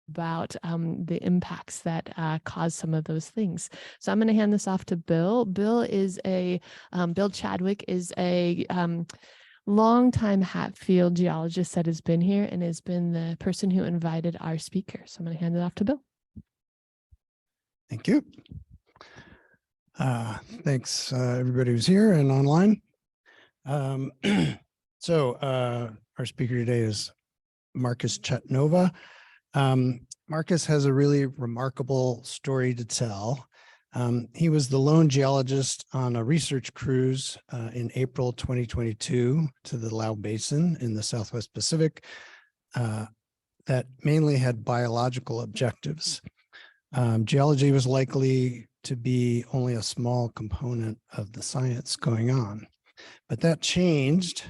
about the impacts that cause some of those things. So I'm going to hand this off to Bill. Bill Chadwick is a longtime Hatfield geologist that has been here and has been the person who invited our speaker. So I'm going to hand it off to Bill. Thank you. Thanks, everybody who's here and online. Our speaker today is Marcus Chaknova. Marcus has a really remarkable story to tell. He was the lone geologist on a research cruise in April 2022 to the Lau Basin in the Southwest Pacific that mainly had biological objectives. Geology was likely to be only a small component of the science going on, but that changed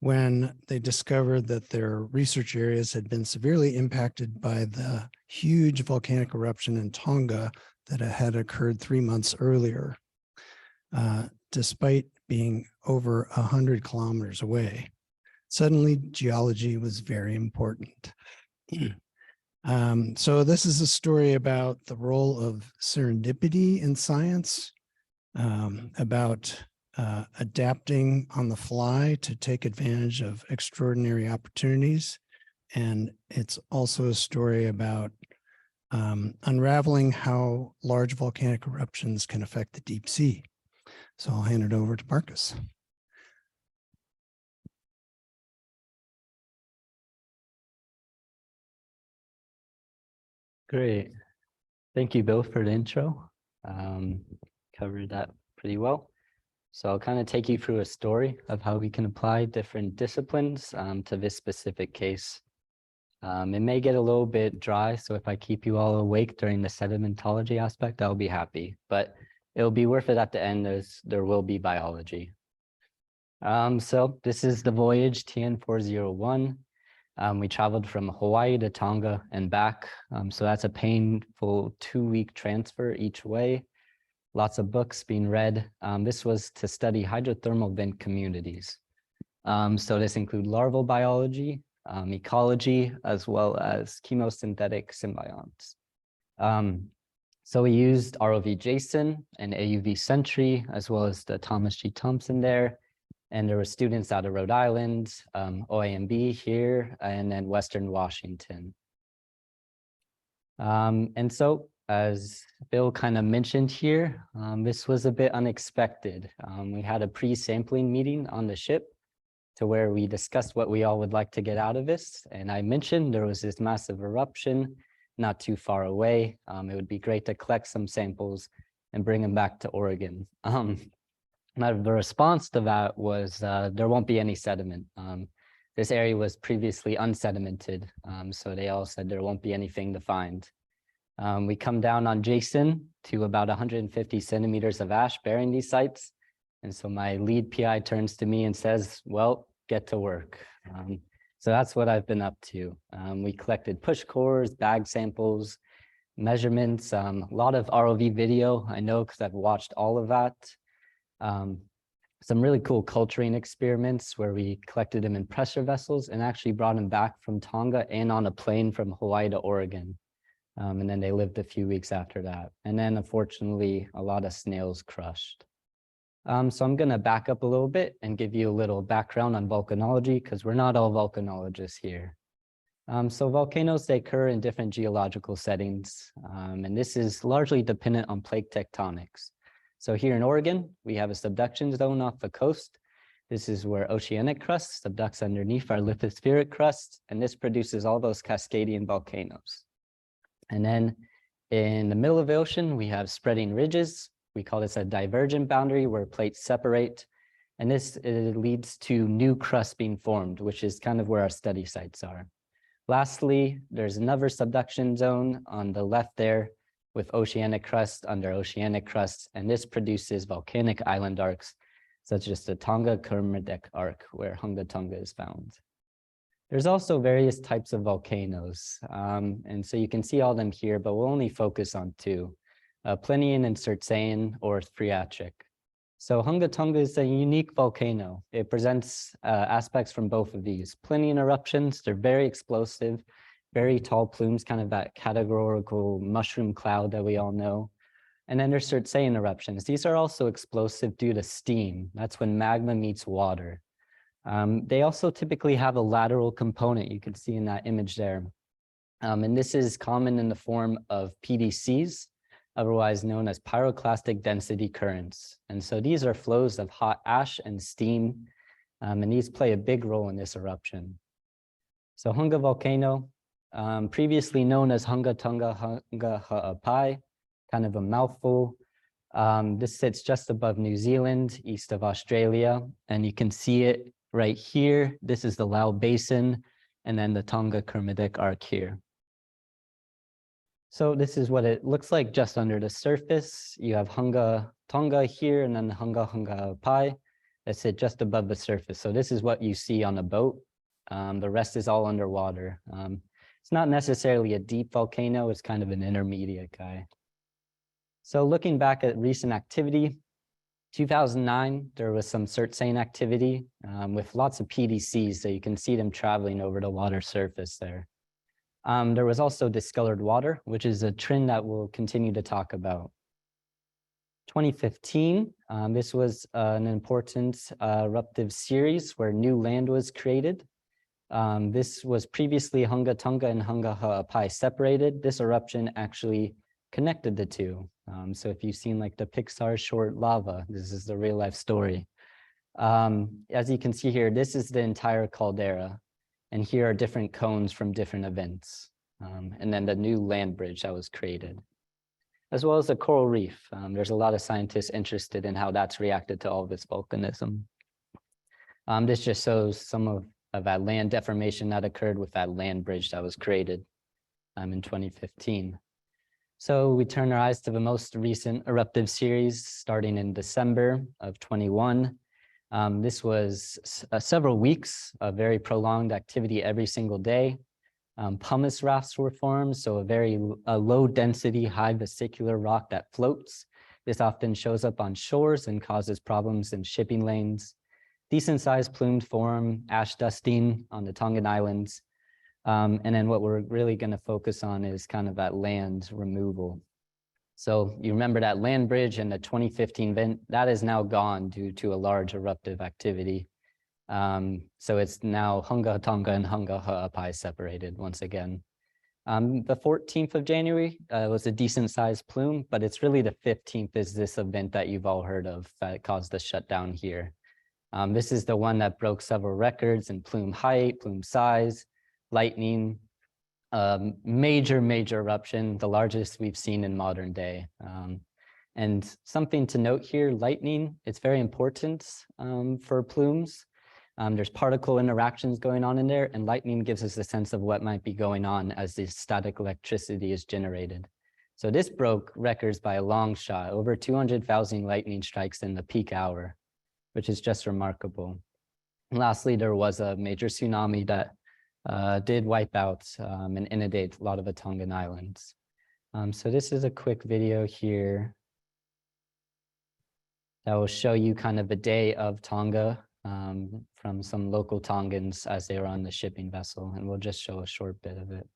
when they discovered that their research areas had been severely impacted by the huge volcanic eruption in Tonga that had occurred 3 months earlier, despite being over 100 kilometers away. Suddenly, geology was very important. So this is a story about the role of serendipity in science, about adapting on the fly to take advantage of extraordinary opportunities. And it's also a story about unraveling how large volcanic eruptions can affect the deep sea. So I'll hand it over to Marcus. Great. Thank you, Bill, for the intro. Covered that pretty well. So I'll kind of take you through a story of how we can apply different disciplines to this specific case. It may get a little bit dry, so if I keep you all awake during the sedimentology aspect, I'll be happy. But it'll be worth it at the end, as there will be biology. So this is the voyage TN401. We traveled from Hawaii to Tonga and back. So that's a painful 2-week transfer each way. Lots of books being read. This was to study hydrothermal vent communities. So this includes larval biology, ecology, as well as chemosynthetic symbionts. So we used ROV Jason and AUV Sentry, as well as the Thomas G. Thompson there. And there were students out of Rhode Island, OAMB here, and then Western Washington. And so, as Bill kind of mentioned here, this was a bit unexpected. We had a pre-sampling meeting on the ship to where we discussed what we all would like to get out of this. And I mentioned there was this massive eruption not too far away. It would be great to collect some samples and bring them back to Oregon. The response to that was there won't be any sediment. This area was previously unsedimented, so they all said there won't be anything to find. We come down on Jason to about 150 centimeters of ash bearing these sites. And so my lead PI turns to me and says, well, get to work. So that's what I've been up to. We collected push cores, bag samples, measurements, a lot of ROV video, I know because I've watched all of that. Some really cool culturing experiments where we collected them in pressure vessels and actually brought them back from Tonga and on a plane from Hawaii to Oregon. And then they lived a few weeks after that. And then unfortunately, a lot of snails crushed. So I'm going to back up a little bit and give you a little background on volcanology because we're not all volcanologists here. So volcanoes, they occur in different geological settings. And this is largely dependent on plate tectonics. So here in Oregon, we have a subduction zone off the coast. This is where oceanic crust subducts underneath our lithospheric crust, and this produces all those Cascadian volcanoes. And then in the middle of the ocean, we have spreading ridges. We call this a divergent boundary where plates separate. And this leads to new crust being formed, which is kind of where our study sites are. Lastly, there's another subduction zone on the left there with oceanic crust under oceanic crust, and this produces volcanic island arcs, such as the Tonga-Kermadec arc, where Hunga Tonga is found. There's also various types of volcanoes, and so you can see all of them here, but we'll only focus on two, Plinian and Circean, or Phreatic. So Hunga Tonga is a unique volcano. It presents aspects from both of these. Plinian eruptions, they're very explosive, very tall plumes, kind of that categorical mushroom cloud that we all know. And then there's syn eruptions. These are also explosive due to steam. That's when magma meets water. They also typically have a lateral component, you can see in that image there. And this is common in the form of PDCs, otherwise known as pyroclastic density currents. And so these are flows of hot ash and steam, and these play a big role in this eruption. So Hunga volcano, previously known as Hunga Tonga Hunga Ha'apai, kind of a mouthful. This sits just above New Zealand, east of Australia, and you can see it right here. This is the Lau Basin, and then the Tonga Kermadec Arc here. So this is what it looks like just under the surface. You have Hunga Tonga here, and then the Hunga Ha'apai that sit just above the surface. So this is what you see on a boat. The rest is all underwater. It's not necessarily a deep volcano, it's kind of an intermediate guy. So looking back at recent activity, 2009, there was some syn activity with lots of PDCs, so you can see them traveling over the water surface there. There was also discolored water, which is a trend that we'll continue to talk about. 2015, this was an important eruptive series where new land was created. This was previously Hunga Tonga and Hunga Ha'apai separated. This eruption actually connected the two. So if you've seen like the Pixar short Lava, this is the real life story. As you can see here, this is the entire caldera. And here are different cones from different events. And then the new land bridge that was created, as well as the coral reef. There's a lot of scientists interested in how that's reacted to all of this volcanism. This just shows some of that land deformation that occurred with that land bridge that was created in 2015. So we turn our eyes to the most recent eruptive series starting in December of 21. This was several weeks of very prolonged activity every single day. Pumice rafts were formed, so a very low density, high vesicular rock that floats. This often shows up on shores and causes problems in shipping lanes. Decent sized plumed form, ash dusting on the Tongan Islands. And then what we're really going to focus on is kind of that land removal. So you remember that land bridge and the 2015 event, that is now gone due to a large eruptive activity. So it's now Hunga Tonga and Hunga Ha'apai separated once again. The 14th of January was a decent sized plume, but it's really the 15th is this event that you've all heard of that caused the shutdown here. This is the one that broke several records in plume height, plume size, lightning, major eruption, the largest we've seen in modern day. And something to note here, lightning, it's very important for plumes. There's particle interactions going on in there, and lightning gives us a sense of what might be going on as the static electricity is generated. So this broke records by a long shot, over 200,000 lightning strikes in the peak hour, which is just remarkable. And lastly, there was a major tsunami that did wipe out and inundate a lot of the Tongan Islands. So this is a quick video here that will show you kind of the day of Tonga from some local Tongans as they were on the shipping vessel, and we'll just show a short bit of it.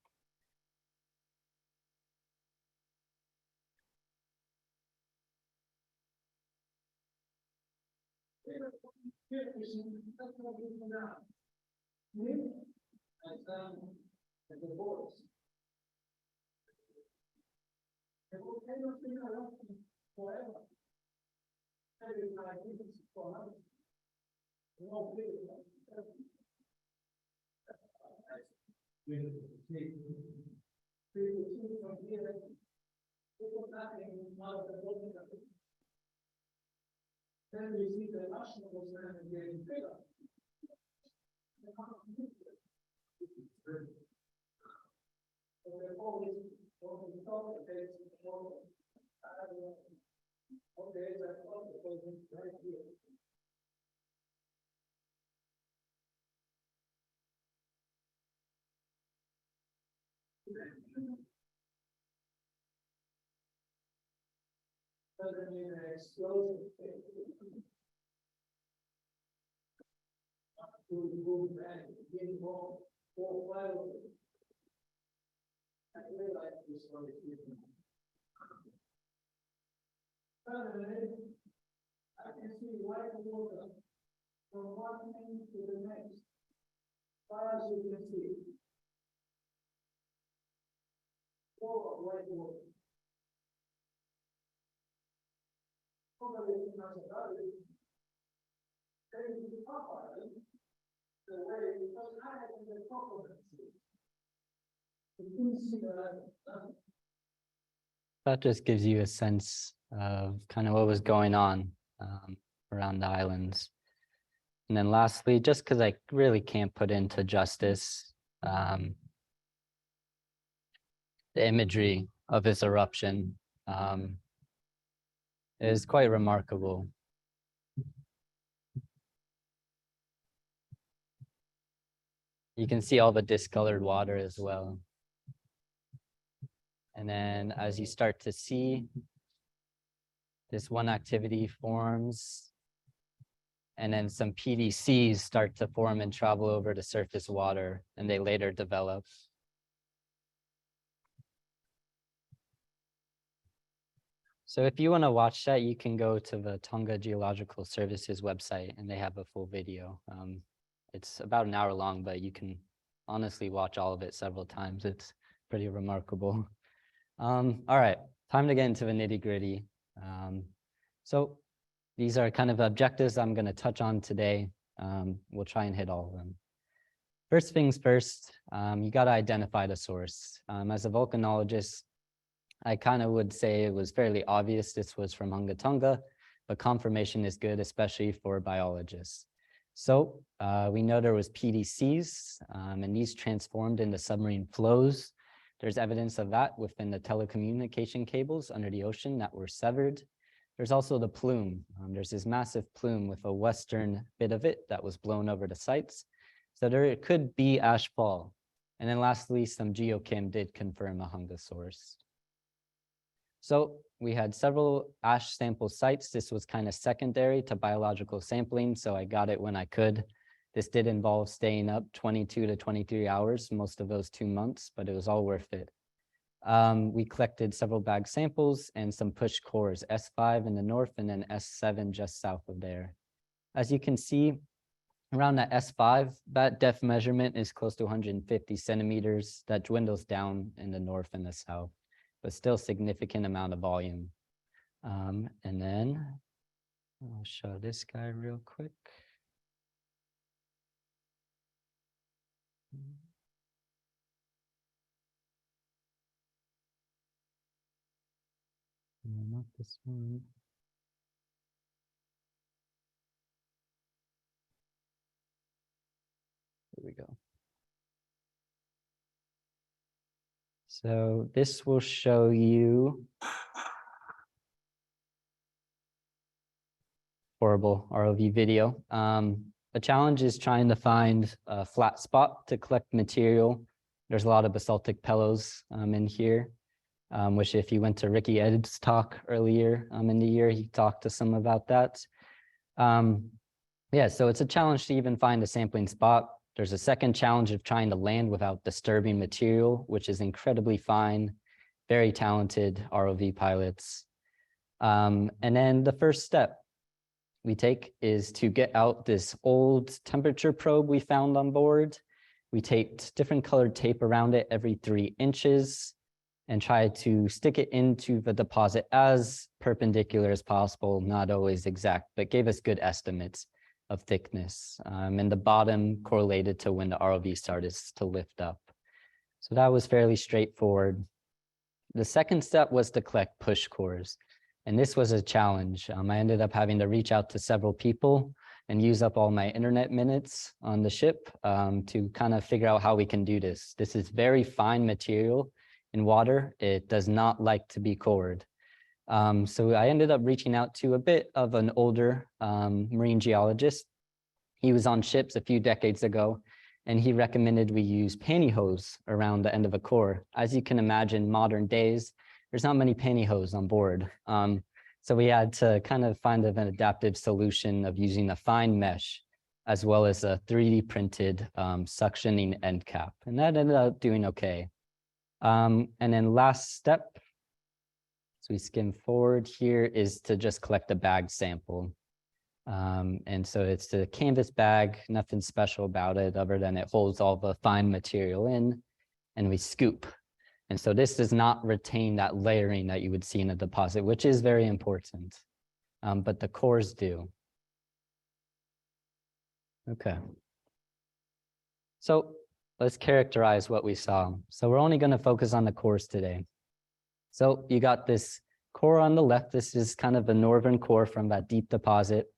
Then we see the eruption was getting bigger. So they always talk okay, that's also right here. Doesn't mean an explosion. To move back, getting more fire. really like this one. Suddenly, I can see white water from one end to the next, far as you can see. Full of white water. Probably not about it. Then you talk about it. The way, because I had the Componentry. You can see that. That just gives you a sense of kind of what was going on around the islands. And then lastly, just because I really can't put into justice the imagery of this eruption is quite remarkable. You can see all the discolored water as well. And then as you start to see, this one activity forms, and then some PDCs start to form and travel over to surface water, and they later develop. So if you want to watch that, you can go to the Tonga Geological Services website, and they have a full video. It's about an hour long, but you can honestly watch all of it several times. It's pretty remarkable. All right, time to get into the nitty-gritty. So these are kind of objectives I'm going to touch on today. We'll try and hit all of them. First things first, you got to identify the source. As a volcanologist, I kind of would say it was fairly obvious this was from Hunga, Tonga, but confirmation is good, especially for biologists. So we know there was PDCs, and these transformed into submarine flows. There's evidence of that within the telecommunication cables under the ocean that were severed. There's also the plume. There's this massive plume with a western bit of it that was blown over the sites. So there could be ash fall. And then lastly, some geochem did confirm a Hunga source. So we had several ash sample sites. This was kind of secondary to biological sampling, so I got it when I could. This did involve staying up 22 to 23 hours, most of those 2 months, but it was all worth it. We collected several bag samples and some push cores, S5 in the north and then S7 just south of there. As you can see, around that S5, that depth measurement is close to 150 centimeters. That dwindles down in the north and the south, but still significant amount of volume. And then I'll show this guy real quick. No, not this one. Here we go. So this will show you horrible ROV video. The challenge is trying to find a flat spot to collect material. There's a lot of basaltic pillows in here, which if you went to Ricky Ed's talk earlier in the year, he talked to some about that. Yeah, so it's a challenge to even find a sampling spot. There's a second challenge of trying to land without disturbing material, which is incredibly fine, very talented ROV pilots. And then the first step we take is to get out this old temperature probe we found on board. We taped different colored tape around it every 3 inches and try to stick it into the deposit as perpendicular as possible, not always exact, but gave us good estimates of thickness. And the bottom correlated to when the ROV started to lift up. So that was fairly straightforward. The second step was to collect push cores. And this was a challenge. I ended up having to reach out to several people and use up all my internet minutes on the ship to kind of figure out how we can do this. This is very fine material in water. It does not like to be cored. So I ended up reaching out to a bit of an older marine geologist. He was on ships a few decades ago, and he recommended we use pantyhose around the end of a core. As you can imagine, modern days, there's not many pantyhose on board. So we had to kind of find an adaptive solution of using a fine mesh, as well as a 3D printed suctioning end cap. And that ended up doing okay. And then last step, so we skim forward here, is to just collect a bagged sample. And so it's the canvas bag, nothing special about it other than it holds all the fine material in, and we scoop. And so this does not retain that layering that you would see in a deposit, which is very important, but the cores do. Okay. So let's characterize what we saw. So we're only going to focus on the cores today. So you got this core on the left. This is kind of the northern core from that deep deposit.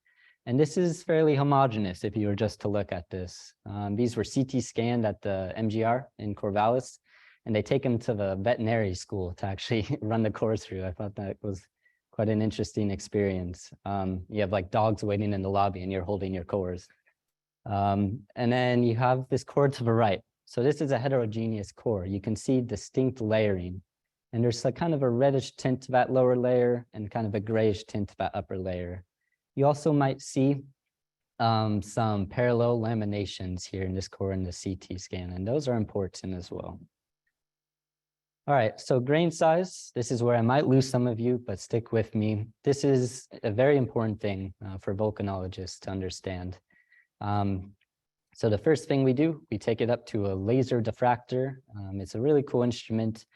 And this is fairly homogeneous if you were just to look at this. These were CT scanned at the MGR in Corvallis, and they take them to the veterinary school to actually run the cores through. I thought that was quite an interesting experience. You have like dogs waiting in the lobby and you're holding your cores. And then you have this core to the right. So this is a heterogeneous core. You can see distinct layering. And there's like kind of a reddish tint to that lower layer and kind of a grayish tint to that upper layer. You also might see some parallel laminations here in this core in the CT scan, and those are important as well. All right, so grain size, this is where I might lose some of you, but stick with me. This is a very important thing for volcanologists to understand. So the first thing we do, we take it up to a laser diffractor. It's a really cool instrument,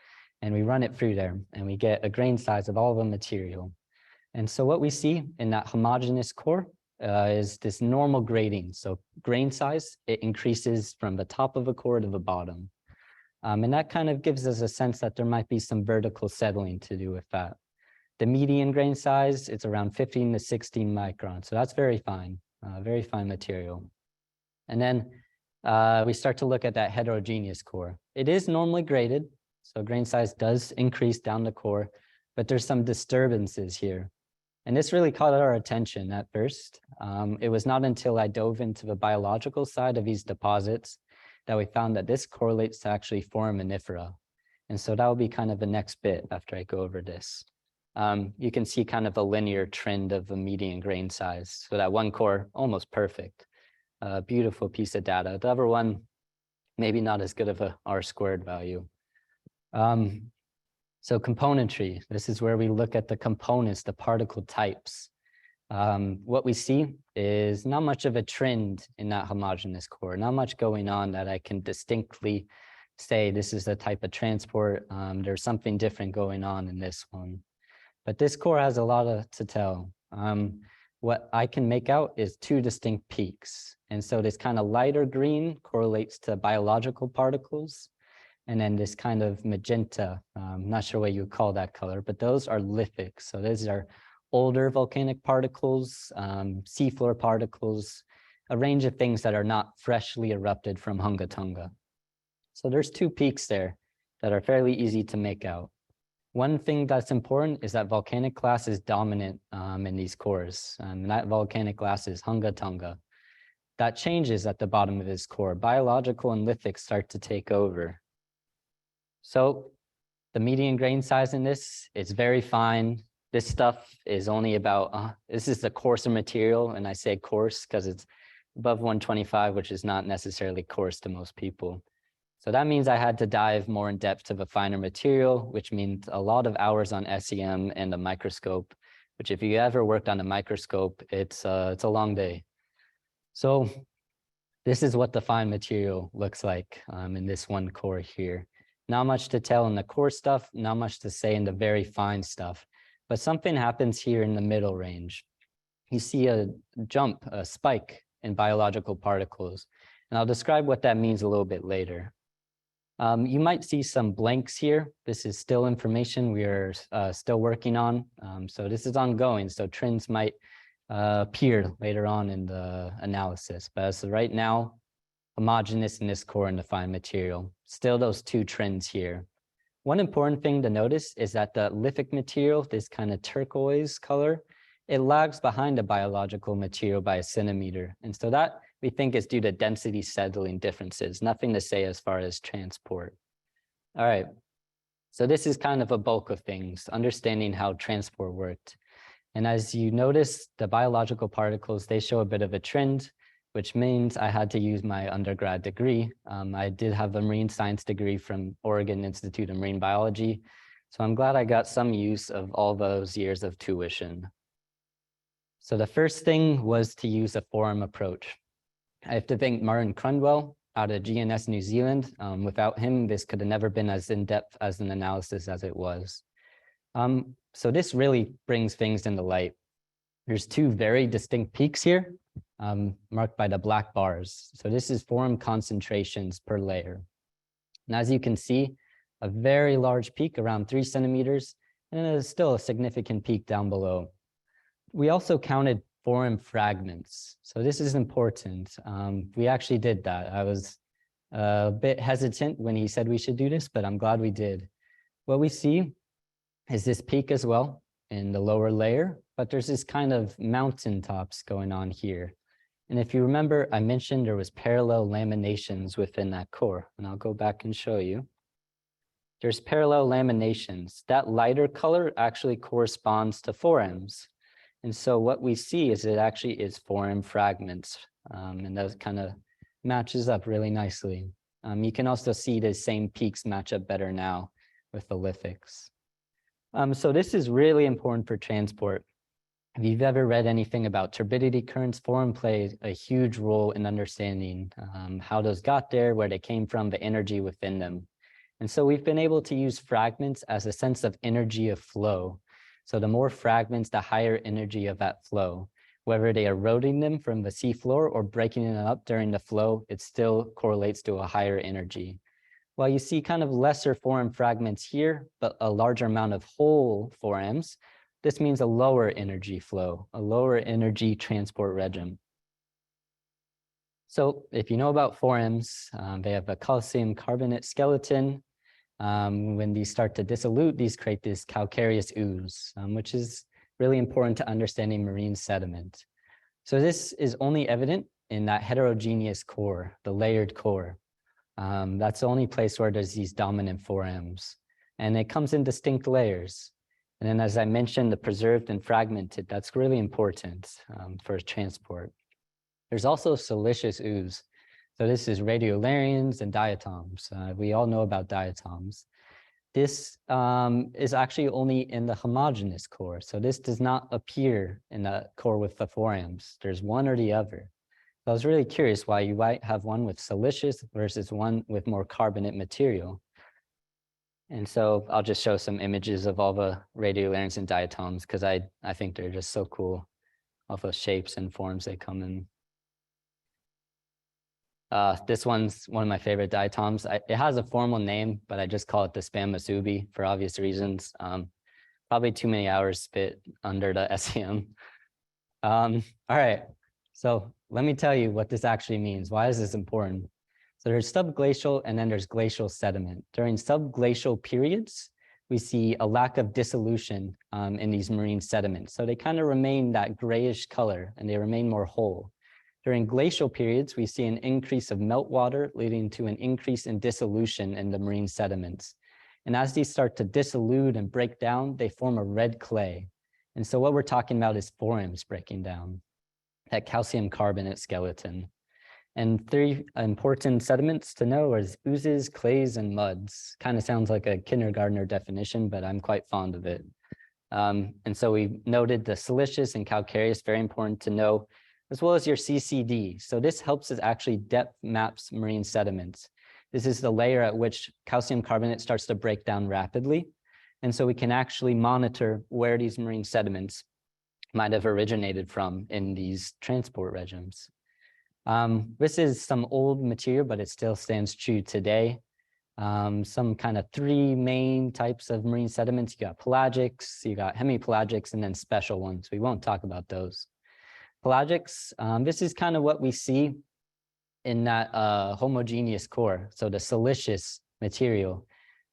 and we run it through there, and we get a grain size of all the material. And so what we see in that homogeneous core is this normal grading. So grain size, it increases from the top of a core to the bottom. And that kind of gives us a sense that there might be some vertical settling to do with that. The median grain size, it's around 15 to 16 microns. So that's very fine material. And then we start to look at that heterogeneous core. It is normally graded, so grain size does increase down the core, but there's some disturbances here. And this really caught our attention at first. It was not until I dove into the biological side of these deposits that we found that this correlates to actually foraminifera. And so that will be kind of the next bit after I go over this. You can see kind of a linear trend of the median grain size. So that one core, almost perfect. Beautiful piece of data. The other one, maybe not as good of a R-squared value. So componentry, this is where we look at the components, the particle types. What we see is not much of a trend in that homogeneous core, not much going on that I can distinctly say this is the type of transport. There's something different going on in this one. But this core has a lot to tell. What I can make out is two distinct peaks. And so this kind of lighter green correlates to biological particles. And then this kind of magenta, not sure what you would call that color, but those are lithic. So these are older volcanic particles, seafloor particles, a range of things that are not freshly erupted from Hunga, Tonga. So there's two peaks there that are fairly easy to make out. One thing that's important is that volcanic glass is dominant in these cores, and that volcanic glass is Hunga, Tonga. That changes at the bottom of this core. Biological and lithic start to take over. So the median grain size in this is very fine. This stuff is only about, this is the coarser material, and I say coarse because it's above 125, which is not necessarily coarse to most people. So that means I had to dive more in depth to the finer material, which means a lot of hours on SEM and the microscope, which if you ever worked on a microscope, it's a long day. So this is what the fine material looks like in this one core here. Not much to tell in the core stuff, not much to say in the very fine stuff, but something happens here in the middle range. You see a jump, a spike in biological particles, and I'll describe what that means a little bit later. You might see some blanks here. This is still information we are still working on. So this is ongoing, so trends might appear later on in the analysis, but as of right now, homogeneous in this core and the fine material. Still those two trends here. One important thing to notice is that the lithic material, this kind of turquoise color, it lags behind the biological material by a centimeter. And so that we think is due to density settling differences, nothing to say as far as transport. All right, so this is kind of a bulk of things, understanding how transport worked. And as you notice, the biological particles, they show a bit of a trend, which means I had to use my undergrad degree. I did have a marine science degree from Oregon Institute of Marine Biology, so I'm glad I got some use of all those years of tuition. So the first thing was to use a forum approach. I have to thank Martin Crundwell out of GNS New Zealand. Without him, this could have never been as in-depth as an analysis as it was. So this really brings things into light. There's two very distinct peaks here, marked by the black bars. So this is forum concentrations per layer. And as you can see, a very large peak around 3 centimeters, and there's still a significant peak down below. We also counted forum fragments. So this is important. We actually did that. I was a bit hesitant when he said we should do this, but I'm glad we did. What we see is this peak as well in the lower layer, but there's this kind of mountain tops going on here. And if you remember, I mentioned there was parallel laminations within that core, and I'll go back and show you. There's parallel laminations. That lighter color actually corresponds to forams. And so what we see is it actually is forum fragments, and that kind of matches up really nicely. You can also see the same peaks match up better now with the lithics. So this is really important for transport. If you've ever read anything about turbidity currents, forum plays a huge role in understanding how those got there, where they came from, the energy within them. And so we've been able to use fragments as a sense of energy of flow. So the more fragments, the higher energy of that flow. Whether they are eroding them from the seafloor or breaking them up during the flow, it still correlates to a higher energy. While you see kind of lesser forum fragments here, but a larger amount of whole forams, this means a lower energy flow, a lower energy transport regime. So if you know about forams, they have a calcium carbonate skeleton. When these start to dissolute, these create this calcareous ooze, which is really important to understanding marine sediment. So this is only evident in that heterogeneous core, the layered core. That's the only place where there's these dominant forams, and it comes in distinct layers. And then, as I mentioned, the preserved and fragmented, that's really important for transport. There's also siliceous ooze. So this is radiolarians and diatoms. We all know about diatoms. This is actually only in the homogeneous core. So this does not appear in the core with the forams. There's one or the other. So I was really curious why you might have one with siliceous versus one with more carbonate material. And so I'll just show some images of all the radiolarians and diatoms because I think they're just so cool, all the shapes and forms they come in. This one's one of my favorite diatoms. It has a formal name, but I just call it the spam masubi for obvious reasons. Probably too many hours spent under the SEM. All right, so let me tell you what this actually means. Why is this important? So there's subglacial and then there's glacial sediment. During subglacial periods, we see a lack of dissolution in these marine sediments. So they kind of remain that grayish color and they remain more whole. During glacial periods, we see an increase of meltwater leading to an increase in dissolution in the marine sediments. And as these start to dissolute and break down, they form a red clay. And so what we're talking about is forams breaking down, that calcium carbonate skeleton. And 3 important sediments to know is oozes, clays, and muds. Kind of sounds like a kindergartner definition, but I'm quite fond of it. And so we noted the siliceous and calcareous, very important to know, as well as your CCD. So this helps us actually depth maps marine sediments. This is the layer at which calcium carbonate starts to break down rapidly. And so we can actually monitor where these marine sediments might have originated from in these transport regimes. This is some old material, but it still stands true today. Some kind of 3 main types of marine sediments. You got pelagics, you got hemipelagics, and then special ones. We won't talk about those. Pelagics, this is kind of what we see in that homogeneous core, so the siliceous material.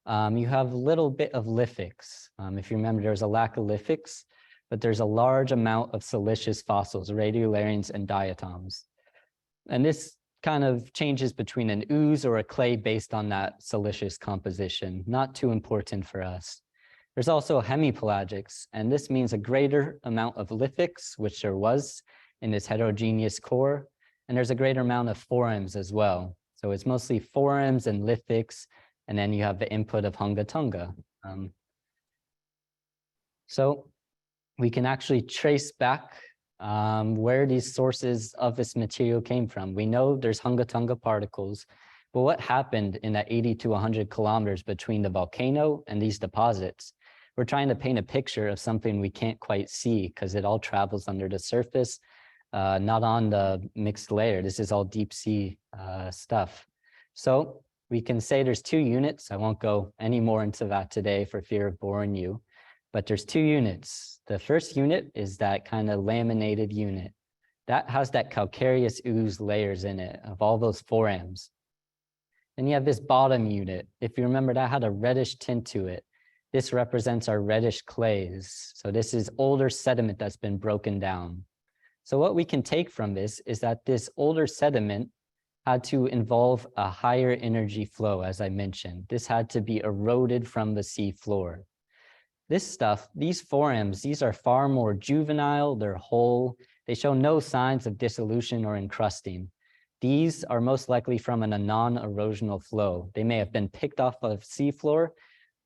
You have a little bit of lithics. If you remember, there's a lack of lithics, but there's a large amount of siliceous fossils, radiolarians and diatoms. And this kind of changes between an ooze or a clay based on that siliceous composition, not too important for us. There's also hemipelagics, and this means a greater amount of lithics, which there was in this heterogeneous core, and there's a greater amount of forams as well. So it's mostly forams and lithics, and then you have the input of Hunga Tonga. So we can actually trace back where these sources of this material came from. We know there's Hunga Tonga particles, but what happened in that 80 to 100 kilometers between the volcano and these deposits? We're trying to paint a picture of something we can't quite see because it all travels under the surface, not on the mixed layer. This is all deep sea stuff. So we can say there's two units. I won't go any more into that today for fear of boring you, but there's two units. The first unit is that kind of laminated unit. That has that calcareous ooze layers in it of all those forams. Then you have this bottom unit. If you remember, that had a reddish tint to it. This represents our reddish clays. So this is older sediment that's been broken down. So what we can take from this is that this older sediment had to involve a higher energy flow, as I mentioned. This had to be eroded from the sea floor. This stuff, these forams, these are far more juvenile, they're whole, they show no signs of dissolution or encrusting. These are most likely from a non-erosional flow. They may have been picked off of seafloor,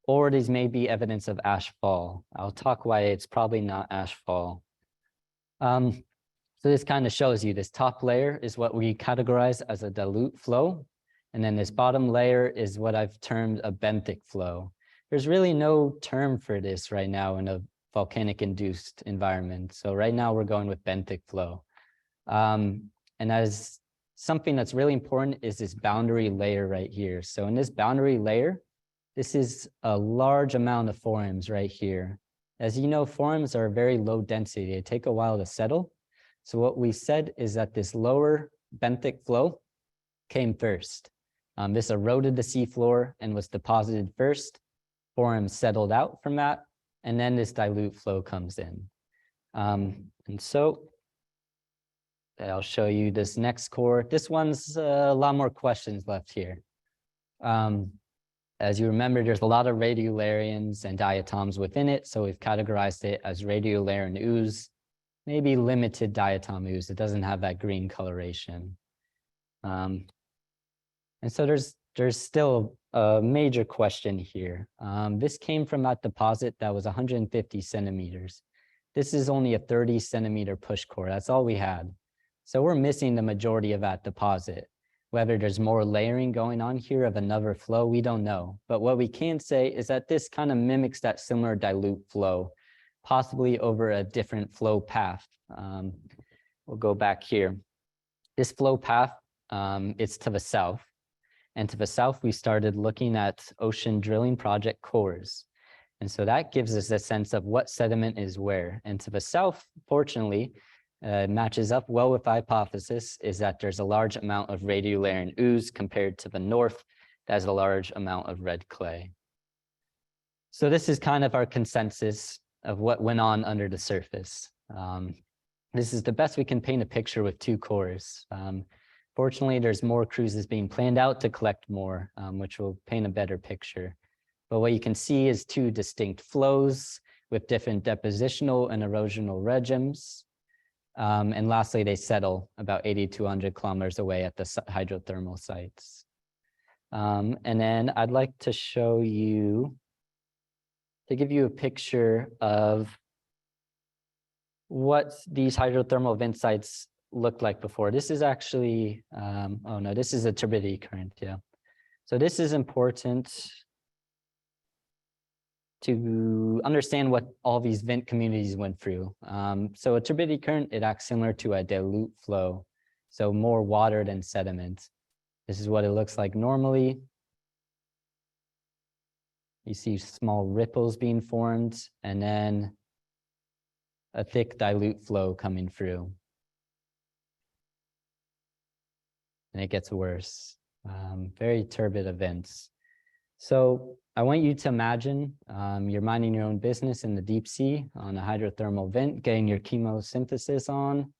or these may be evidence of ash fall. I'll talk why it's probably not ash fall. So this kind of shows you this top layer is what we categorize as a dilute flow. And then this bottom layer is what I've termed a benthic flow. There's really no term for this right now in a volcanic induced environment. So right now we're going with benthic flow. And as something that's really important is this boundary layer right here. So in this boundary layer, this is a large amount of forams right here. As you know, forams are very low density. They take a while to settle. So what we said is that this lower benthic flow came first. This eroded the seafloor and was deposited first. Forams settled out from that, and then this dilute flow comes in. And so I'll show you this next core. This one's a lot more questions left here. As you remember, there's a lot of radiolarians and diatoms within it, so we've categorized it as radiolarian ooze, maybe limited diatom ooze. It doesn't have that green coloration. And so there's still a major question here. This came from that deposit that was 150 centimeters. This is only a 30 centimeter push core. That's all we had. So we're missing the majority of that deposit. Whether there's more layering going on here of another flow, we don't know. But what we can say is that this kind of mimics that similar dilute flow, possibly over a different flow path. We'll go back here. This flow path, it's to the south. And to the south, we started looking at ocean drilling project cores. And so that gives us a sense of what sediment is where. And to the south, fortunately, matches up well with the hypothesis is that there's a large amount of radiolarian ooze compared to the north that has a large amount of red clay. So this is kind of our consensus of what went on under the surface. This is the best we can paint a picture with two cores. Fortunately, there's more cruises being planned out to collect more, which will paint a better picture. But what you can see is two distinct flows with different depositional and erosional regimes. And lastly, they settle about 80 to 100 kilometers away at the hydrothermal sites. And then I'd like to show you, to give you a picture of what these hydrothermal vent sites looked like before. This is actually, oh no, this is a turbidity current, yeah. So this is important to understand what all these vent communities went through. So a turbidity current, it acts similar to a dilute flow, so more water than sediment. This is what it looks like normally. You see small ripples being formed, and then a thick dilute flow coming through. And it gets worse. Very turbid events. So I want you to imagine you're minding your own business in the deep sea on a hydrothermal vent, getting your chemosynthesis on,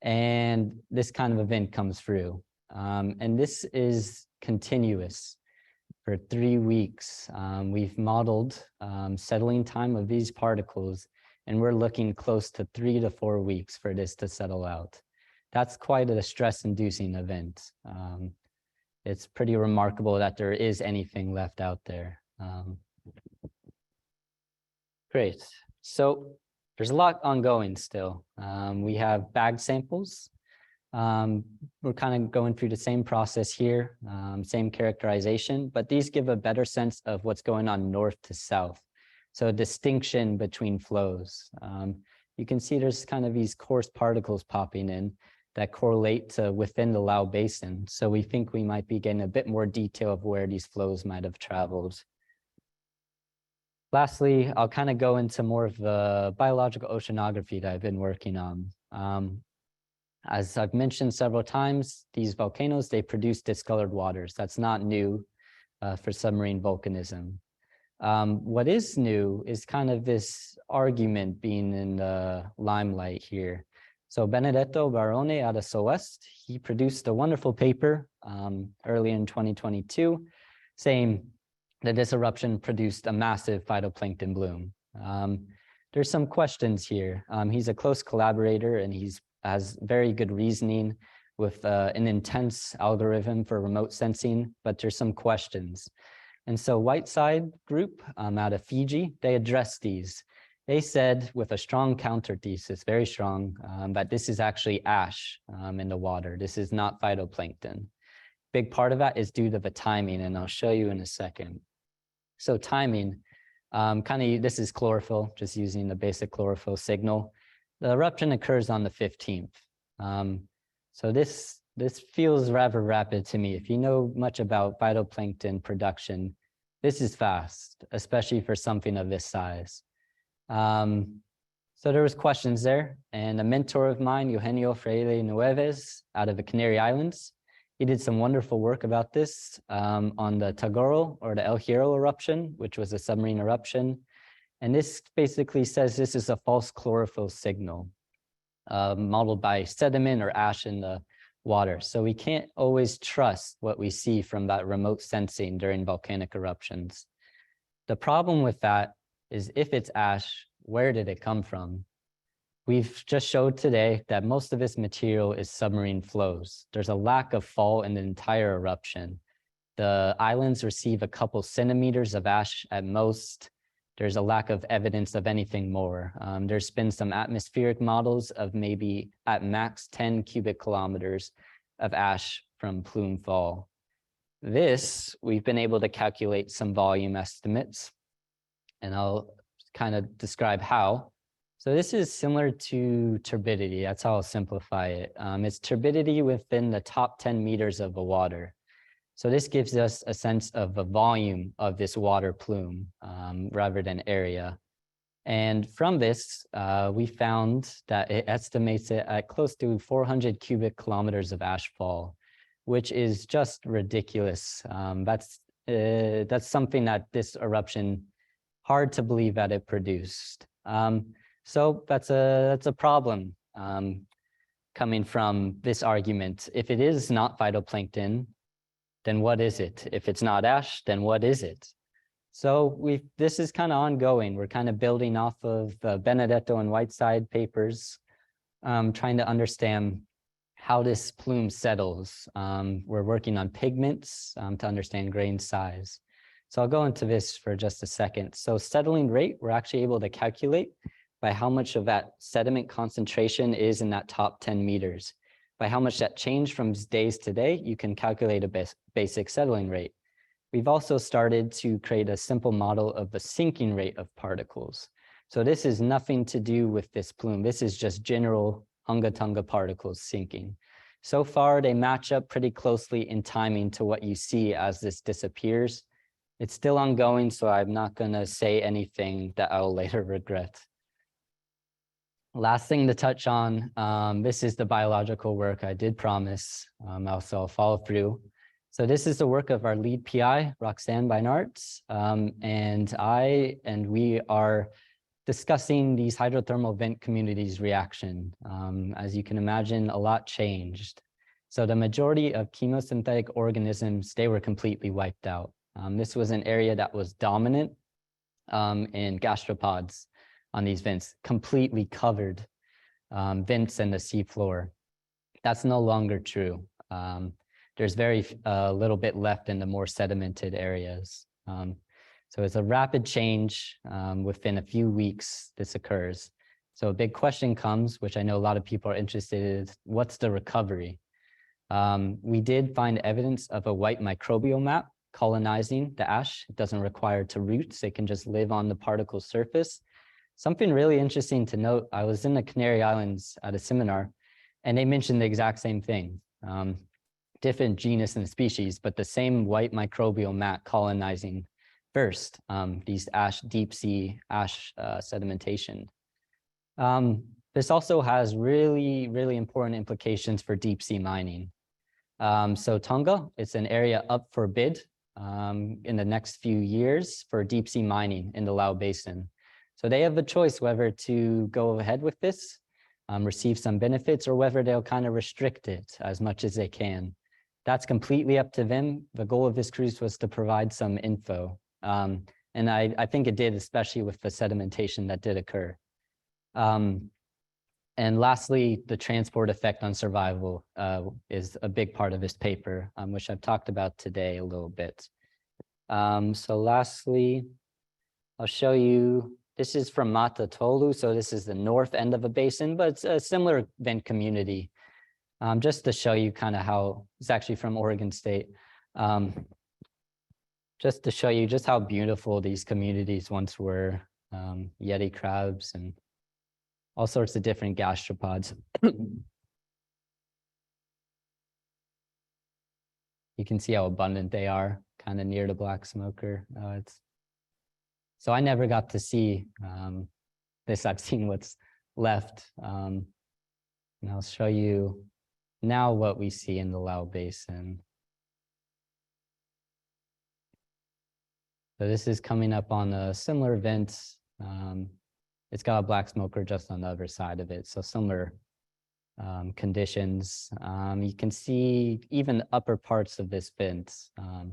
and this kind of event comes through. And this is continuous for 3 weeks. We've modeled settling time of these particles, and we're looking close to 3 to 4 weeks for this to settle out. that's quite a stress-inducing event. It's pretty remarkable that there is anything left out there. Great. So there's a lot ongoing still. We have bag samples. We're kind of going through the same process here, same characterization, but these give a better sense of what's going on north to south. So a distinction between flows. You can see there's kind of these coarse particles popping in that correlate to within the Lau Basin. So we think we might be getting a bit more detail of where these flows might have traveled. Lastly, I'll kind of go into more of the biological oceanography that I've been working on. As I've mentioned several times, these volcanoes, they produce discolored waters. That's not new for submarine volcanism. What is new is kind of this argument being in the limelight here. So Benedetto Barone out of SOEST, he produced a wonderful paper early in 2022 saying that this eruption produced a massive phytoplankton bloom. There's some questions here. He's a close collaborator and has very good reasoning with an intense algorithm for remote sensing, but there's some questions. And so Whiteside group out of Fiji, they addressed these. They said with a strong counter thesis, very strong, that this is actually ash in the water. This is not phytoplankton. Big part of that is due to the timing, and I'll show you in a second. So timing, this is chlorophyll, just using the basic chlorophyll signal. The eruption occurs on the 15th. So this feels rather rapid to me. If you know much about phytoplankton production, this is fast, especially for something of this size. So there was questions there, and a mentor of mine, Eugenio Freire Nueves, out of the Canary Islands, he did some wonderful work about this on the Tagoro or the El Hierro eruption, which was a submarine eruption. And this basically says this is a false chlorophyll signal modeled by sediment or ash in the water. So we can't always trust what we see from that remote sensing during volcanic eruptions. The problem with that is if it's ash, where did it come from? We've just showed today that most of this material is submarine flows. There's a lack of fall in the entire eruption. The islands receive a couple centimeters of ash at most. There's a lack of evidence of anything more. There's been some atmospheric models of maybe at max 10 cubic kilometers of ash from plume fall. This, we've been able to calculate some volume estimates, and I'll kind of describe how. So this is similar to turbidity. That's how I'll simplify it. It's turbidity within the top 10 meters of the water. So this gives us a sense of the volume of this water plume rather than area. And from this, we found that it estimates it at close to 400 cubic kilometers of ash fall, which is just ridiculous. That's something that this eruption, hard to believe that it produced. So that's a problem coming from this argument. If it is not phytoplankton, then what is it? If it's not ash, then what is it? So this is kind of ongoing. We're kind of building off of the Benedetto and Whiteside papers, trying to understand how this plume settles. We're working on pigments to understand grain size. So I'll go into this for just a second. So settling rate, we're actually able to calculate by how much of that sediment concentration is in that top 10 meters. By how much that changed from days to day, you can calculate a basic settling rate. We've also started to create a simple model of the sinking rate of particles. So this is nothing to do with this plume. This is just general Hunga Tonga particles sinking. So far, they match up pretty closely in timing to what you see as this disappears. It's still ongoing, so I'm not going to say anything that I'll later regret. Last thing to touch on, this is the biological work I did promise, also I'll follow through. So this is the work of our lead PI, Roxanne Beinartz, and we are discussing these hydrothermal vent communities reaction. As you can imagine, a lot changed. So the majority of chemosynthetic organisms, they were completely wiped out. This was an area that was dominant in gastropods on these vents, completely covered vents in the seafloor. That's no longer true. There's very little bit left in the more sedimented areas. So it's a rapid change. Within a few weeks, this occurs. So a big question comes, which I know a lot of people are interested in, is what's the recovery? We did find evidence of a white microbial map colonizing the ash. It doesn't require to root, so it can just live on the particle surface. Something really interesting to note, I was in the Canary Islands at a seminar, and they mentioned the exact same thing. Different genus and species, but the same white microbial mat colonizing first, these deep sea ash sedimentation. This also has really, really important implications for deep sea mining. So Tonga, it's an area up for bid in the next few years for deep sea mining in the Lau Basin. So they have a choice whether to go ahead with this, receive some benefits, or whether they'll kind of restrict it as much as they can. That's completely up to them. The goal of this cruise was to provide some info. And I think it did, especially with the sedimentation that did occur. And lastly, the transport effect on survival is a big part of this paper, which I've talked about today a little bit. So lastly, I'll show you, this is from Mata Tolu. So this is the north end of a basin, but it's a similar vent community. Just to show you kind of how, it's actually from Oregon State. Just to show you just how beautiful these communities once were, Yeti crabs and all sorts of different gastropods. You can see how abundant they are, kind of near the black smoker. So I never got to see this. I've seen what's left. And I'll show you now what we see in the Lau Basin. So this is coming up on a similar vent. It's got a black smoker just on the other side of it. So similar conditions. You can see even the upper parts of this vent.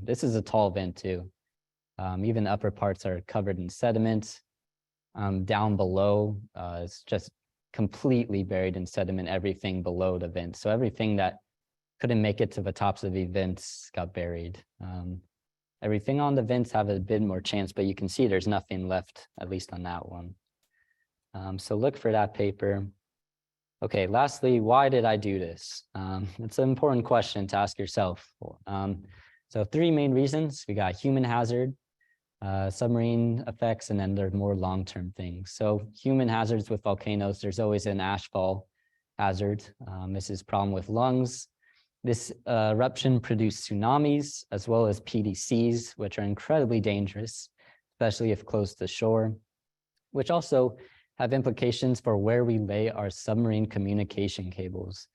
This is a tall vent too. Even the upper parts are covered in sediment. Down below, it's just completely buried in sediment, everything below the vent. So everything that couldn't make it to the tops of the vents got buried. Everything on the vents have a bit more chance, but you can see there's nothing left, at least on that one. So look for that paper. Okay, lastly, why did I do this? It's an important question to ask yourself. So 3 main reasons. We got human hazard, submarine effects, and then there are more long-term things. So human hazards with volcanoes, there's always an ashfall hazard. This is a problem with lungs. This eruption produced tsunamis as well as PDCs, which are incredibly dangerous, especially if close to shore, which also have implications for where we lay our submarine communication cables.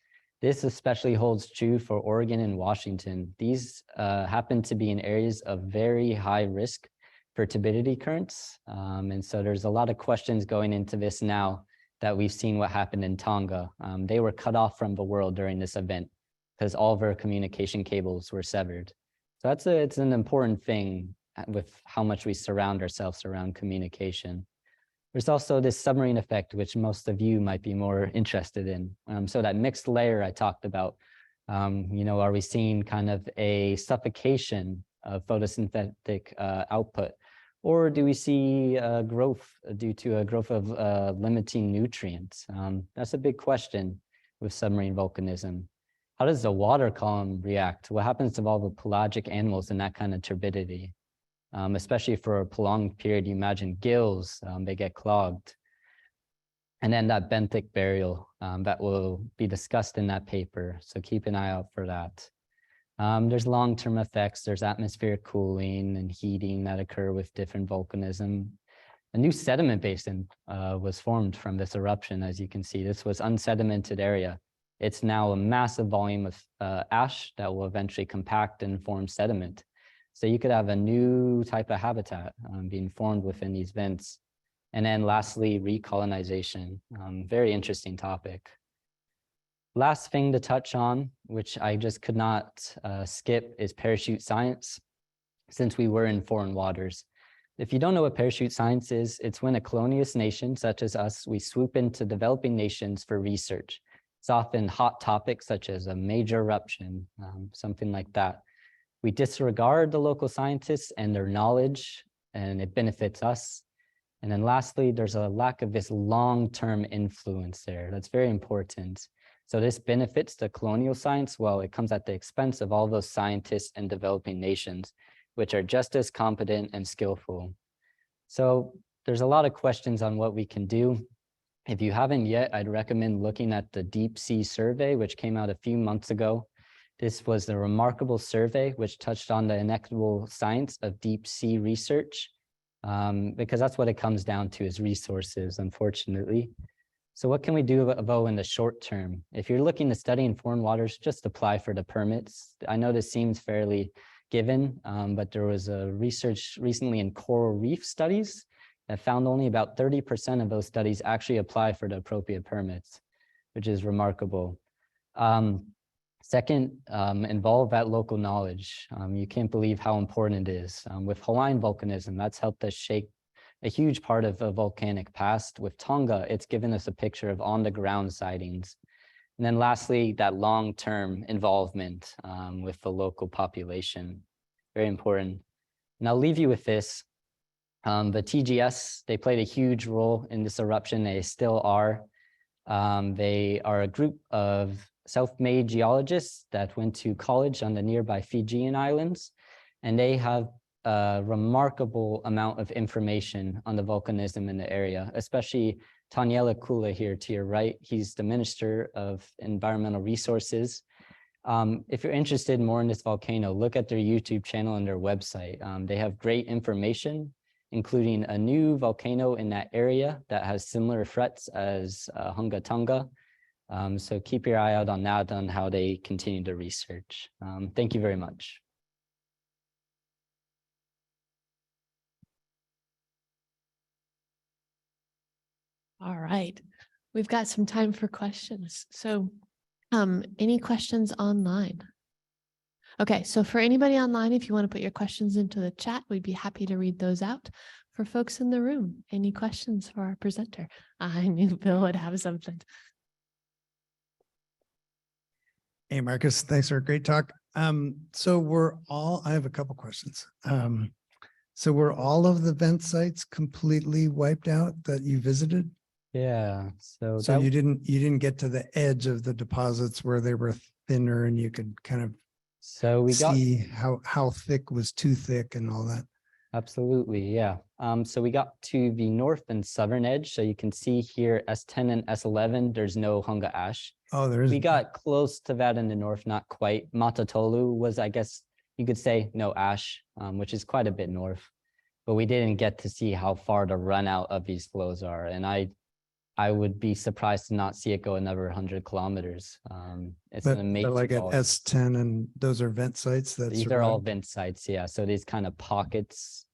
This especially holds true for Oregon and Washington. These happen to be in areas of very high risk for turbidity currents. And so there's a lot of questions going into this now that we've seen what happened in Tonga. They were cut off from the world during this event because all of our communication cables were severed. So it's an important thing with how much we surround ourselves around communication. There's also this submarine effect, which most of you might be more interested in. So that mixed layer I talked about, are we seeing kind of a suffocation of photosynthetic output? Or do we see growth due to a growth of limiting nutrients? That's a big question with submarine volcanism. How does the water column react? What happens to all the pelagic animals in that kind of turbidity? Especially for a prolonged period, you imagine gills, they get clogged. And then that benthic burial that will be discussed in that paper. So keep an eye out for that. There's long-term effects. There's atmospheric cooling and heating that occur with different volcanism. A new sediment basin was formed from this eruption. As you can see, this was unsedimented area. It's now a massive volume of ash that will eventually compact and form sediment. So you could have a new type of habitat being formed within these vents. And then lastly, recolonization, very interesting topic. Last thing to touch on, which I just could not skip, is parachute science, since we were in foreign waters. If you don't know what parachute science is, it's when a colonialist nation such as us, we swoop into developing nations for research. It's often hot topics such as a major eruption, something like that. We disregard the local scientists and their knowledge, and it benefits us. And then lastly, there's a lack of this long-term influence there. That's very important. So this benefits the colonial science, while it comes at the expense of all those scientists and developing nations, which are just as competent and skillful. So there's a lot of questions on what we can do. If you haven't yet, I'd recommend looking at the Deep Sea Survey, which came out a few months ago. This was the remarkable survey which touched on the inequitable science of deep sea research, because that's what it comes down to, is resources, unfortunately. So what can we do about in the short term? If you're looking to study in foreign waters, just apply for the permits. I know this seems fairly given, but there was a research recently in coral reef studies that found only about 30% of those studies actually apply for the appropriate permits, which is remarkable. Second, involve that local knowledge. You can't believe how important it is. With Hawaiian volcanism, that's helped us shape a huge part of the volcanic past. With Tonga, it's given us a picture of on-the-ground sightings. And then lastly, that long-term involvement with the local population, very important. And I'll leave you with this. The TGS, they played a huge role in this eruption. They still are. They are a group of self-made geologists that went to college on the nearby Fijian Islands, and they have a remarkable amount of information on the volcanism in the area, especially Taniela Kula here to your right. He's the Minister of Environmental Resources. If you're interested more in this volcano, look at their YouTube channel and their website. They have great information, including a new volcano in that area that has similar threats as Hunga, Tonga. So keep your eye out on that, on how they continue to research. Thank you very much. All right, we've got some time for questions. So any questions online? Okay, so for anybody online, if you want to put your questions into the chat, we'd be happy to read those out. For folks in the room, any questions for our presenter? I knew Bill would have something. Hey, Marcus, thanks for a great talk. I have a couple questions. So were all of the vent sites completely wiped out that you visited? Yeah, so you didn't get to the edge of the deposits where they were thinner and you could kind of see how thick was too thick and all that. Absolutely, yeah. So we got to the north and southern edge. So you can see here S10 and S11, there's no Hunga ash. Oh, there is. We got close to that in the north, not quite. Matatolu was, I guess you could say, no ash, which is quite a bit north. But we didn't get to see how far the run out of these flows are. And I would be surprised to not see it go another 100 kilometers. It's an amazing. Like at S10, and those are vent sites. These are all vent sites, yeah. So these kind of pockets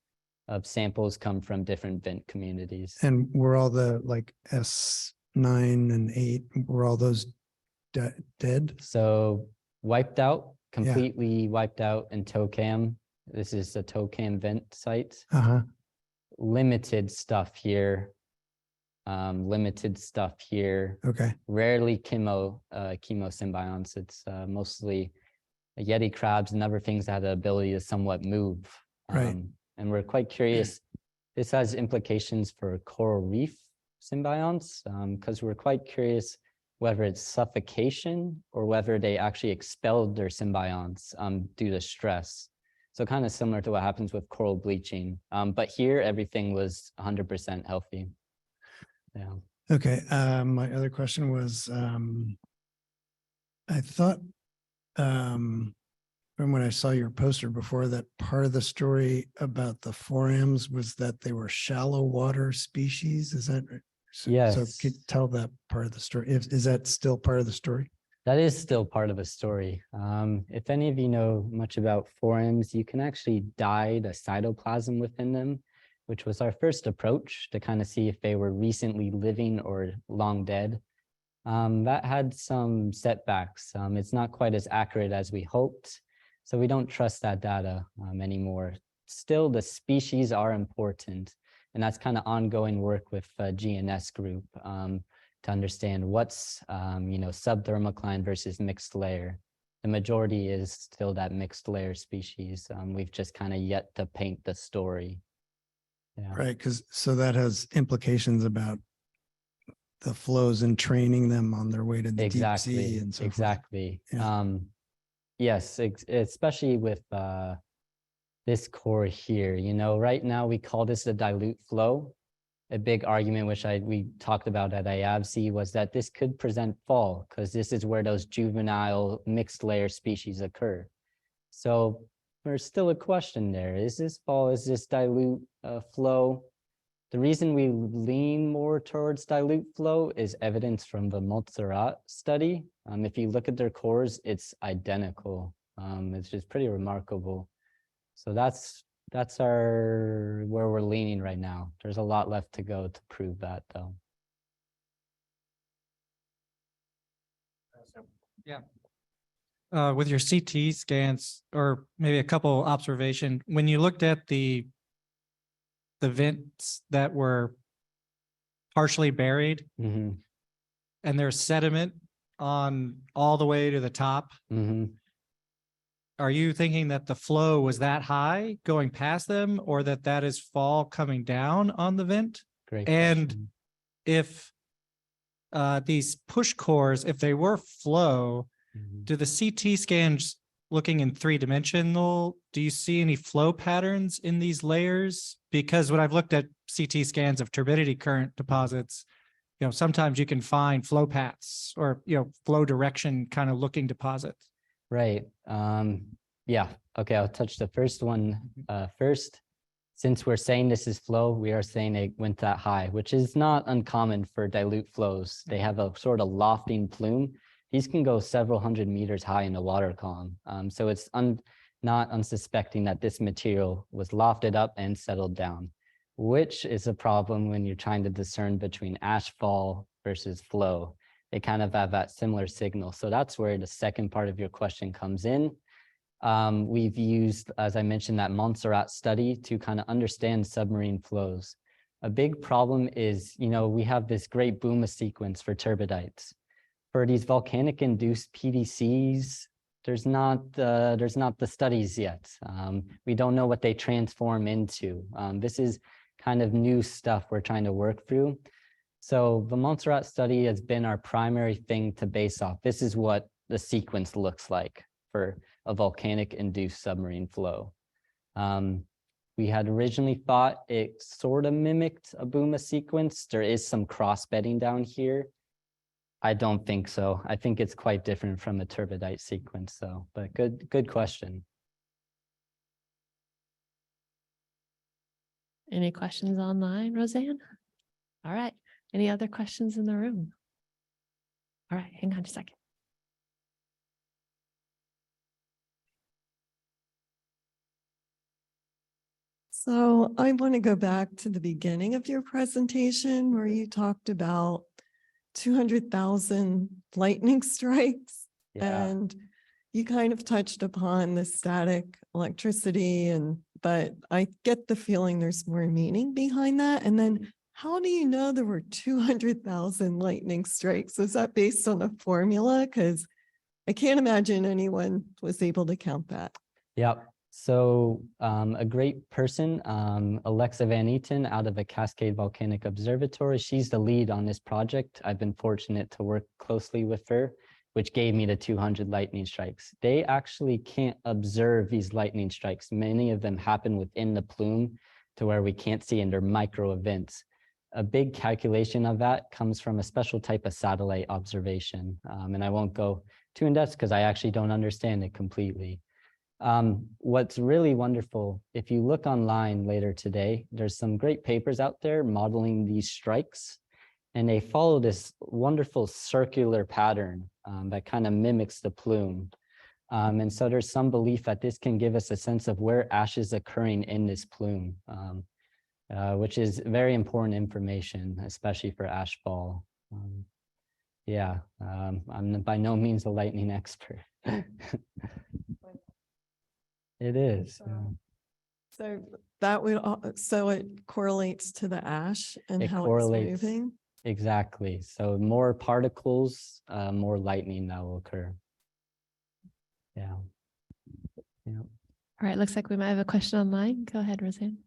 of samples come from different vent communities. And were all the like S9 and 8, were all those dead? So wiped out, completely wiped out in Tokam. This is the Tokam vent site. Limited stuff here. Okay. Rarely chemosymbionts. It's mostly yeti crabs and other things that have the ability to somewhat move. Right. And we're quite curious. This has implications for coral reef symbionts, because we're quite curious whether it's suffocation or whether they actually expelled their symbionts due to stress. So kind of similar to what happens with coral bleaching. But here, everything was 100% healthy. Yeah. Okay. My other question was, I thought from when I saw your poster before, that part of the story about the forams was that they were shallow water species. Is that right? Yes. So can you tell that part of the story? Is that still part of the story? That is still part of the story. If any of you know much about forams, you can actually dye the cytoplasm within them, which was our first approach to kind of see if they were recently living or long dead. That had some setbacks. It's not quite as accurate as we hoped, so we don't trust that data anymore. Still, the species are important, and that's kind of ongoing work with GNS group to understand what's, subthermocline versus mixed layer. The majority is still that mixed layer species. We've just kind of yet to paint the story. Yeah. Right, because so that has implications about the flows and training them on their way to the deep sea and so forth. Exactly. Yeah. Yes, especially with this core here. Right now we call this the dilute flow. A big argument which we talked about at IAVC was that this could present fall because this is where those juvenile mixed layer species occur. So there's still a question there. Is this fall? Is this dilute flow? The reason we lean more towards dilute flow is evidence from the Montserrat study. If you look at their cores, it's identical. It's just pretty remarkable. So that's where we're leaning right now. There's a lot left to go to prove that, though. Yeah. With your CT scans, or maybe a couple observation, when you looked at the vents that were partially buried Mm-hmm. and there's sediment on all the way to the top, Mm-hmm. are you thinking that the flow was that high going past them, or that is fall coming down on the vent? Great And question. if these push cores, if they were flow, Mhm. do the CT scans looking in 3-dimensional, do you see any flow patterns in these layers? Because when I've looked at CT scans of turbidity current deposits, sometimes you can find flow paths or, flow direction kind of looking deposits. Right. Yeah. Okay. I'll touch the first one first. Since we're saying this is flow, we are saying it went that high, which is not uncommon for dilute flows. They have a sort of lofting plume. These can go several hundred meters high in the water column. So it's not unsuspecting that this material was lofted up and settled down, which is a problem when you're trying to discern between ash fall versus flow. They kind of have that similar signal. So that's where the second part of your question comes in. We've used, as I mentioned, that Montserrat study to kind of understand submarine flows. A big problem is, we have this great Buma sequence for turbidites. For these volcanic induced PDCs, there's not the studies yet. We don't know what they transform into. This is kind of new stuff we're trying to work through. So the Montserrat study has been our primary thing to base off. This is what the sequence looks like for a volcanic induced submarine flow. We had originally thought it sort of mimicked a Buma sequence. There is some cross bedding down here. I don't think so. I think it's quite different from a turbidite sequence, though. But good question. Any questions online, Roseanne? All right. Any other questions in the room? All right, hang on a second. So I want to go back to the beginning of your presentation where you talked about 200,000 lightning strikes. Yeah. And you kind of touched upon the static electricity, but I get the feeling there's more meaning behind that. And then how do you know there were 200,000 lightning strikes? Was that based on a formula? Because I can't imagine anyone was able to count that. Yep. So a great person, Alexa Van Eaton out of the Cascade Volcanic Observatory. She's the lead on this project. I've been fortunate to work closely with her, which gave me the 200 lightning strikes. They actually can't observe these lightning strikes. Many of them happen within the plume to where we can't see, and they're micro events. A big calculation of that comes from a special type of satellite observation. And I won't go too in depth because I actually don't understand it completely. What's really wonderful, if you look online later today, there's some great papers out there modeling these strikes, and they follow this wonderful circular pattern that kind of mimics the plume. And so there's some belief that this can give us a sense of where ash is occurring in this plume, which is very important information, especially for ash fall. Yeah, I'm by no means a lightning expert. It is. So that would, so it correlates to the ash and It how correlates. it's moving? Exactly. So more particles, more lightning that will occur. Yeah. Yeah. All right, looks like we might have a question online. Go ahead, Roseanne.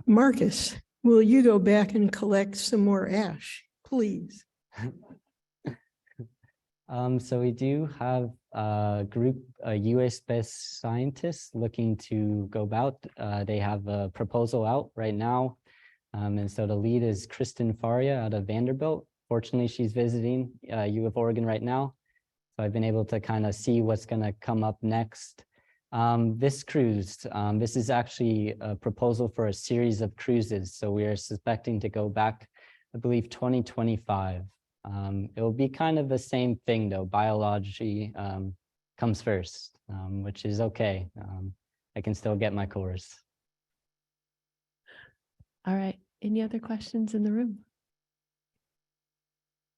Marcus, will you go back and collect some more ash, please? So we do have a group, US-based scientists looking to go out. They have a proposal out right now. And so the lead is Kristen Faria out of Vanderbilt. Fortunately, she's visiting U of Oregon right now. So I've been able to kind of see what's going to come up next. This cruise, this is actually a proposal for a series of cruises. So we are suspecting to go back, I believe, 2025. It will be kind of the same thing though. Biology comes first, which is okay. I can still get my course. All right. Any other questions in the room?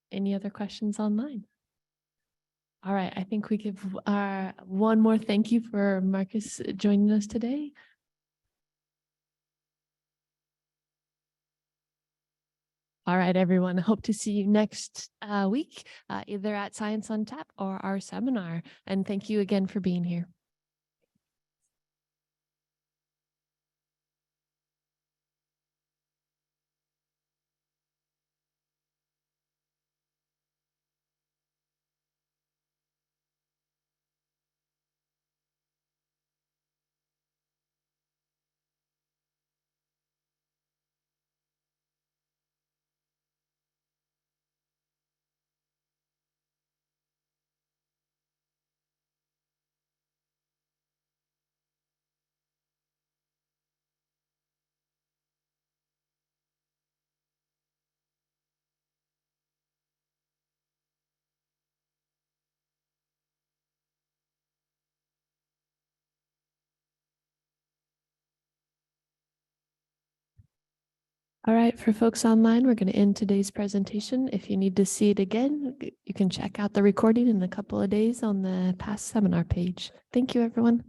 Any other questions online? All right. I think we give one more thank you for Marcus joining us today. All right, everyone. Hope to see you next week, either at Science on Tap or our seminar. And thank you again for being here. All right, for folks online, we're going to end today's presentation. If you need to see it again, you can check out the recording in a couple of days on the past seminar page. Thank you, everyone.